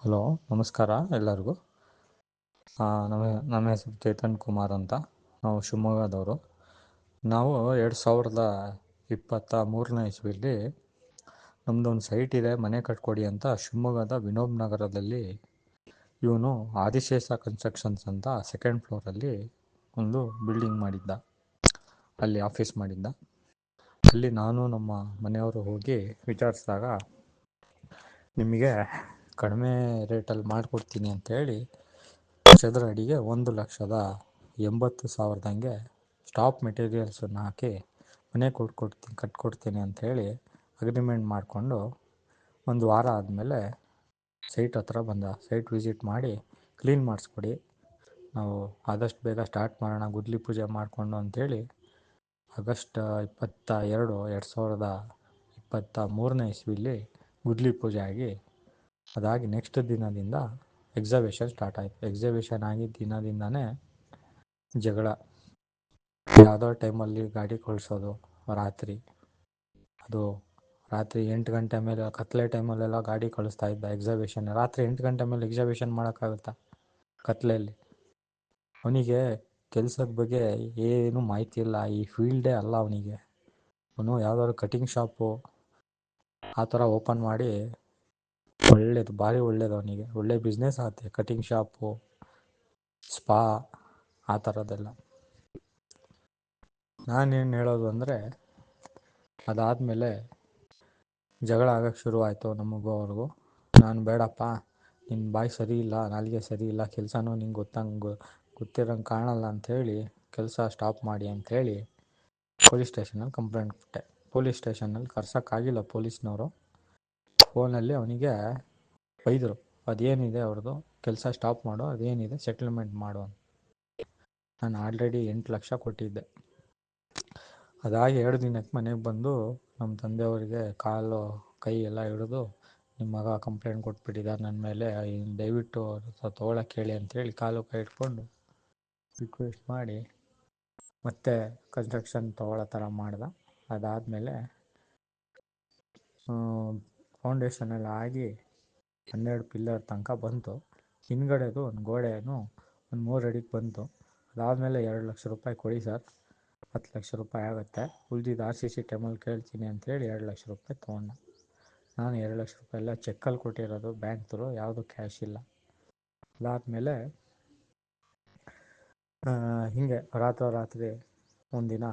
Hello, ನಮಸ್ಕಾರ ಎಲ್ಲರಿಗೂ. ನಮ್ಮ ಹೆಸರು ಚೇತನ್ ಕುಮಾರ್ ಅಂತ. ನಾವು ಶಿವಮೊಗ್ಗದವರು. ನಾವು 2023ನೇ ಇಸ್ವಿಯಲ್ಲಿ ನಮ್ಮದೊಂದು ಸೈಟ್ ಇದೆ, ಮನೆ ಕಟ್ಕೊಡಿ ಅಂತ ಶಿವಮೊಗ್ಗದ ವಿನೋಬ್ ನಗರದಲ್ಲಿ ಇವನು ಆದಿಶೇಷ ಕನ್ಸ್ಟ್ರಕ್ಷನ್ಸ್ ಅಂತ ಸೆಕೆಂಡ್ ಫ್ಲೋರಲ್ಲಿ ಒಂದು ಬಿಲ್ಡಿಂಗ್ ಮಾಡಿದ್ದ, ಅಲ್ಲಿ ಆಫೀಸ್ ಮಾಡಿದ್ದ. ಅಲ್ಲಿ ನಾನು ನಮ್ಮ ಮನೆಯವರು ಹೋಗಿ ವಿಚಾರಿಸಿದಾಗ ನಿಮಗೆ ಕಡಿಮೆ ರೇಟಲ್ಲಿ ಮಾಡಿಕೊಡ್ತೀನಿ ಅಂತೇಳಿ ಚದರ ಅಡಿಗೆ 1,80,000 ಸ್ಟಾಪ್ ಮೆಟೀರಿಯಲ್ಸನ್ನು ಹಾಕಿ ಮನೆ ಕಟ್ಕೊಡ್ತೀನಿ ಅಂಥೇಳಿ ಅಗ್ರಿಮೆಂಟ್ ಮಾಡಿಕೊಂಡು ಒಂದು ವಾರ ಆದಮೇಲೆ ಸೈಟ್ ಹತ್ರ ಬಂದ. ಸೈಟ್ ವಿಸಿಟ್ ಮಾಡಿ ಕ್ಲೀನ್ ಮಾಡಿಸ್ಕೊಡಿ, ನಾವು ಆದಷ್ಟು ಬೇಗ ಸ್ಟಾರ್ಟ್ ಮಾಡೋಣ ಗುದ್ಲಿ ಪೂಜೆ ಮಾಡಿಕೊಂಡು ಅಂಥೇಳಿ ಆಗಸ್ಟ್ 22, 2023ನೇ ಇಸ್ವಿಲಿ ಗುದ್ಲಿ ಪೂಜೆ ಆಗಿ ಅದಾಗಿ ನೆಕ್ಸ್ಟ್ ದಿನದಿಂದ ಎಕ್ಸಿಬಿಷನ್ ಸ್ಟಾರ್ಟ್ ಆಯಿತು. ಎಕ್ಸಿಬಿಷನ್ ಆಗಿದ್ದ ದಿನದಿಂದನೇ ಜಗಳ. ಯಾವುದೋ ಟೈಮಲ್ಲಿ ಗಾಡಿ ಕಳಿಸೋದು, ರಾತ್ರಿ 8 ಗಂಟೆ ಮೇಲೆ ಕತ್ಲೆ ಟೈಮಲ್ಲೆಲ್ಲ ಗಾಡಿ ಕಳಿಸ್ತಾ ಇದ್ದ. ಎಕ್ಸಿಬಿಷನ್ ರಾತ್ರಿ 8 ಗಂಟೆ ಮೇಲೆ ಎಕ್ಸಿಬಿಷನ್ ಮಾಡೋಕ್ಕಾಗುತ್ತಾ ಕತ್ಲೆಯಲ್ಲಿ? ಅವನಿಗೆ ಕೆಲಸದ ಬಗ್ಗೆ ಏನೂ ಮಾಹಿತಿ ಇಲ್ಲ, ಈ ಫೀಲ್ಡೇ ಅಲ್ಲ ಅವನಿಗೆ. ಅವನು ಯಾವುದಾದ್ರು ಕಟಿಂಗ್ ಶಾಪು ಆ ಥರ ಓಪನ್ ಮಾಡಿ ಒಳ್ಳೇದು, ಭಾರಿ ಒಳ್ಳೇದು, ಅವನಿಗೆ ಒಳ್ಳೆ ಬಿಸ್ನೆಸ್ ಆಗುತ್ತೆ. ಕಟಿಂಗ್ ಶಾಪು, ಸ್ಪಾ ಆ ಥರದ್ದೆಲ್ಲ. ನಾನೇನು ಹೇಳೋದು ಅಂದರೆ, ಅದಾದಮೇಲೆ ಜಗಳ ಆಗೋಕ್ಕೆ ಶುರುವಾಯಿತು ನಮಗೂ ಅವ್ರಿಗೂ. ನಾನು ಬೇಡಪ್ಪ, ನಿನ್ನ ಬಾಯಿ ಸರಿ ಇಲ್ಲ, ನಾಲಿಗೆ ಸರಿ ಇಲ್ಲ, ಕೆಲಸನೂ ನಿಂಗೆ ಗೊತ್ತಿರೋಂಗೆ ಕಾಣಲ್ಲ ಅಂಥೇಳಿ ಕೆಲಸ ಸ್ಟಾಪ್ ಮಾಡಿ ಅಂಥೇಳಿ ಪೊಲೀಸ್ ಸ್ಟೇಷನಲ್ಲಿ ಕಂಪ್ಲೇಂಟ್ ಕೊಟ್ಟೆ. ಪೊಲೀಸ್ ಸ್ಟೇಷನಲ್ಲಿ ಕರ್ಸೋಕ್ಕಾಗಿಲ್ಲ ಪೊಲೀಸ್ನವರು. ಫೋನಲ್ಲಿ ಅವನಿಗೆ ಬೈದರು, ಅದೇನಿದೆ ಅವ್ರದ್ದು ಕೆಲಸ ಸ್ಟಾಪ್ ಮಾಡು, ಅದೇನಿದೆ ಸೆಟಲ್ಮೆಂಟ್ ಮಾಡು ಅಂತ. ನಾನು ಆಲ್ರೆಡಿ 8 ಲಕ್ಷ ಕೊಟ್ಟಿದ್ದೆ. ಅದಾಗಿ 2 ದಿನಕ್ಕೆ ಮನೆಗೆ ಬಂದು ನಮ್ಮ ತಂದೆಯವರಿಗೆ ಕಾಲು ಕೈ ಎಲ್ಲ ಹಿಡಿದು, ನಿಮ್ಮ ಮಗ ಕಂಪ್ಲೇಂಟ್ ಕೊಟ್ಬಿಟ್ಟಿದ್ದಾರೆ ನನ್ನ ಮೇಲೆ, ದಯವಿಟ್ಟು ತೊಗೊಳಕ್ಕೆ ಹೇಳಿ ಅಂಥೇಳಿ ಕಾಲು ಕೈ ಇಟ್ಕೊಂಡು ರಿಕ್ವೆಸ್ಟ್ ಮಾಡಿ ಮತ್ತೆ ಕನ್ಸ್ಟ್ರಕ್ಷನ್ ತೊಗೊಳ್ಳೋ ಥರ ಮಾಡ್ದೆ. ಅದಾದಮೇಲೆ ಫೌಂಡೇಶನ್ ಎಲ್ಲ ಆಗಿ 12 ಪಿಲ್ಲರ್ ತನಕ ಬಂತು. ಹಿಂದ್ಗಡೆದು ಒಂದು ಗೋಡೆನೂ ಒಂದು 3 ಅಡಿಗೆ ಬಂತು. ಅದಾದಮೇಲೆ 2 ಲಕ್ಷ ರೂಪಾಯಿ ಕೊಡಿ ಸರ್, 10 ಲಕ್ಷ ರೂಪಾಯಿ ಆಗುತ್ತೆ, ಉಳಿದಿದ್ದು RCC ಟೈಮಲ್ಲಿ ಕೇಳ್ತೀನಿ ಅಂಥೇಳಿ 2 ಲಕ್ಷ ರೂಪಾಯಿ ತೊಗೊಂಡೆ. ನಾನು 2 ಲಕ್ಷ ರೂಪಾಯಿ ಎಲ್ಲ ಚೆಕ್ಕಲ್ಲಿ ಕೊಟ್ಟಿರೋದು, ಬ್ಯಾಂಕ್ ಥ್ರೂ, ಯಾವುದು ಕ್ಯಾಶ್ ಇಲ್ಲ. ಅದಾದಮೇಲೆ ಹೀಗೆ ರಾತ್ರಿ ಒಂದಿನ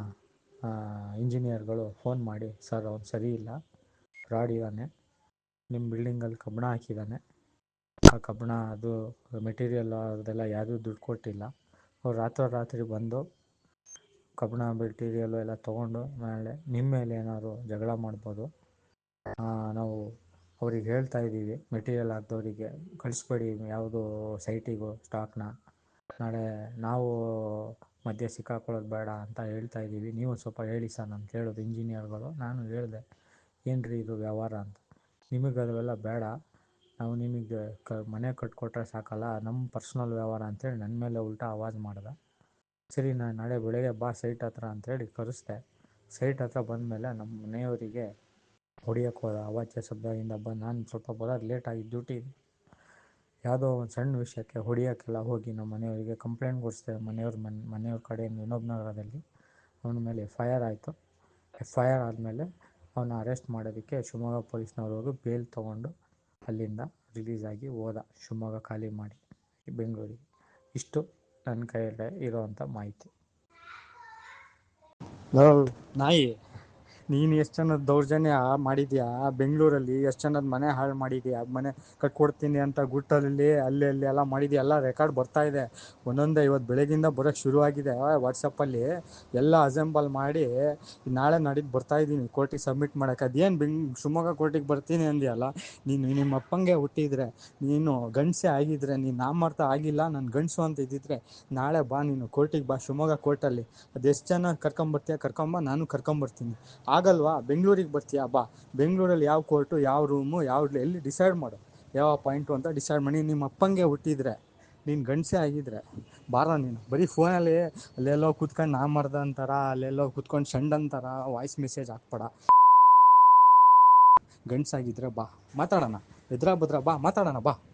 ಇಂಜಿನಿಯರ್ಗಳು ಫೋನ್ ಮಾಡಿ, ಸರ್ ಅವ್ನು ಸರಿ ಇಲ್ಲ, ಫ್ರಾಡ್ ಇದ್ದಾನೆ, ನಿಮ್ಮ ಬಿಲ್ಡಿಂಗಲ್ಲಿ ಕಬ್ಬಣ ಹಾಕಿದ್ದಾನೆ, ಆ ಕಬ್ಬಣ ಅದು ಮೆಟೀರಿಯಲ್ ಅದೆಲ್ಲ ಯಾವುದೂ ದುಡ್ಡು ಕೊಟ್ಟಿಲ್ಲ. ಅವ್ರು ರಾತ್ರಿ ಬಂದು ಕಬ್ಬಣ ಮೆಟೀರಿಯಲ್ಲು ಎಲ್ಲ ತೊಗೊಂಡು ನಾಳೆ ನಿಮ್ಮ ಮೇಲೆ ಏನಾದ್ರು ಜಗಳ ಮಾಡ್ಬೋದು. ನಾವು ಅವ್ರಿಗೆ ಹೇಳ್ತಾ ಇದ್ದೀವಿ, ಮೆಟೀರಿಯಲ್ ಹಾಕ್ದವರಿಗೆ ಕಳಿಸ್ಬೇಡಿ ಯಾವುದು ಸೈಟಿಗೂ ಸ್ಟಾಕ್ನ, ನಾಳೆ ನಾವು ಮಧ್ಯೆ ಸಿಕ್ಕಾಕೊಳ್ಳೋದು ಬೇಡ ಅಂತ ಹೇಳ್ತಾ ಇದ್ದೀವಿ, ನೀವು ಸ್ವಲ್ಪ ಹೇಳಿ ಸರ್ ಅಂತ ಹೇಳೋದು ಇಂಜಿನಿಯರ್ಗಳು. ನಾನು ಹೇಳಿದೆ, ಏನ್ರಿ ಇದು ವ್ಯವಹಾರ ಅಂತ, ನಿಮಗೆ ಅದೆಲ್ಲ ಬೇಡ, ನಾವು ನಿಮಗೆ ಮನೆ ಕಟ್ಕೊಟ್ರೆ ಸಾಕಲ್ಲ, ನಮ್ಮ ಪರ್ಸ್ನಲ್ ವ್ಯವಹಾರ ಅಂಥೇಳಿ ನನ್ನ ಮೇಲೆ ಉಲ್ಟಾ ಆವಾಜ್ ಮಾಡ್ದೆ. ಸರಿ, ನಾನು ನಾಳೆ ಬೆಳಗ್ಗೆ ಬಾ ಸೈಟ್ ಹತ್ರ ಅಂಥೇಳಿ ಕರೆಸ್ದೆ. ಸೈಟ್ ಹತ್ರ ಬಂದಮೇಲೆ ನಮ್ಮ ಮನೆಯವರಿಗೆ ಹೊಡಿಯೋಕ್ಕೆ ಹೋದ. ಅವಾಚ್ಯ ಶಬ್ದದಿಂದ ಬಂದು ನಾನು ಸ್ವಲ್ಪ ಬರೋದು ಲೇಟಾಗಿ ಡ್ಯೂಟಿ, ಯಾವುದೋ ಒಂದು ಸಣ್ಣ ವಿಷಯಕ್ಕೆ ಹೊಡಿಯೋಕ್ಕೆಲ್ಲ ಹೋಗಿ ನಮ್ಮ ಮನೆಯವರಿಗೆ ಕಂಪ್ಲೇಂಟ್ ಕೊಡಿಸ್ದೆ. ಮನೆಯವ್ರ ಕಡೆಯಿಂದ ವಿನೋಬ್ ನಗರದಲ್ಲಿ ಅವನ ಮೇಲೆ FIR ಆಯಿತು. FIR ಆದಮೇಲೆ ಅವನ್ನ ಅರೆಸ್ಟ್ ಮಾಡೋದಕ್ಕೆ ಶಿವಮೊಗ್ಗ ಪೊಲೀಸ್ನವರು ಹೋಗಿ ಬೇಲ್ ತೊಗೊಂಡು ಅಲ್ಲಿಂದ ರಿಲೀಸ್ ಆಗಿ ಹೋದ, ಶಿವಮೊಗ್ಗ ಖಾಲಿ ಮಾಡಿ ಬೆಂಗಳೂರಿಗೆ. ಇಷ್ಟು ನನ್ನ ಕೈಯಲ್ಲೇ ಇರೋವಂಥ ಮಾಹಿತಿ. ನಾಯಿ, ನೀನು ಎಷ್ಟು ಜನದ ದೌರ್ಜನ್ಯ ಮಾಡಿದ್ಯಾ ಬೆಂಗಳೂರಲ್ಲಿ, ಎಷ್ಟು ಜನದ ಮನೆ ಹಾಳು ಮಾಡಿದ್ಯಾ, ಮನೆ ಕಟ್ಕೊಡ್ತೀನಿ ಅಂತ ಗುಟ್ಟಲ್ಲಿ ಅಲ್ಲಿ ಎಲ್ಲ ಮಾಡಿದ್ಯಾ, ಎಲ್ಲ ರೆಕಾರ್ಡ್ ಬರ್ತಾ ಇದೆ ಒಂದೊಂದೇ. ಇವತ್ತು ಬೆಳಗಿಂದ ಬರೋಕ್ಕೆ ಶುರುವಾಗಿದೆ ವಾಟ್ಸಪ್ಪಲ್ಲಿ, ಎಲ್ಲ ಅಸೆಂಬಲ್ ಮಾಡಿ ನಾಳೆ ನಾಡಿದ್ದು ಬರ್ತಾಯಿದ್ದೀನಿ ಕೋರ್ಟಿಗೆ ಸಬ್ಮಿಟ್ ಮಾಡೋಕ್ಕೆ. ಅದೇನು ಶಿವಮೊಗ್ಗ ಕೋರ್ಟಿಗೆ ಬರ್ತೀನಿ ಅಂದ್ಯಲ್ಲ, ನೀನು ನಿಮ್ಮ ಅಪ್ಪಂಗೆ ಹುಟ್ಟಿದರೆ, ನೀನು ಗಂಡಸೇ ಆಗಿದ್ದರೆ, ನೀನು ನಾಮರ್ಥ ಆಗಿಲ್ಲ, ನಾನು ಗಂಡಸು ಅಂತ ಇದ್ದಿದ್ರೆ ನಾಳೆ ಬಾ, ನೀನು ಕೋರ್ಟಿಗೆ ಬಾ, ಶಿವಮೊಗ್ಗ ಕೋರ್ಟಲ್ಲಿ ಅದೆಷ್ಟು ಜನ ಕರ್ಕೊಂಬರ್ತೀಯ ಕರ್ಕೊಂಬ, ನಾನು ಕರ್ಕೊಂಬರ್ತೀನಿ. ಆಗಲ್ವಾ, ಬೆಂಗಳೂರಿಗೆ ಬರ್ತೀಯಾ ಬಾ, ಬೆಂಗಳೂರಲ್ಲಿ ಯಾವ ಕೋರ್ಟು, ಯಾವ ರೂಮು, ಎಲ್ಲಿ ಡಿಸೈಡ್ ಮಾಡು, ಯಾವ ಪಾಯಿಂಟು ಅಂತ ಡಿಸೈಡ್ ಮಾಡಿ. ನಿಮ್ಮ ಅಪ್ಪಂಗೆ ಹುಟ್ಟಿದರೆ, ನೀನು ಗಂಡಸೇ ಆಗಿದ್ದರೆ ಬಾರ, ನೀನು ಬರೀ ಫೋನಲ್ಲಿ ಅಲ್ಲೆಲ್ಲೋ ಕೂತ್ಕೊಂಡು ನಾಮರ್ದ ಅಂತಾರ, ಅಲ್ಲೆಲ್ಲೋ ಕೂತ್ಕೊಂಡು ಸೆಂಡ್ ಅಂತಾರ, ವಾಯ್ಸ್ ಮೆಸೇಜ್ ಹಾಕ್ಬೇಡ. ಗಂಡಸಾಗಿದ್ದರೆ ಬಾ ಮಾತಾಡೋಣ, ಎದ್ರಾ ಬದ್ರಾ ಬಾ ಮಾತಾಡೋಣ ಬಾ.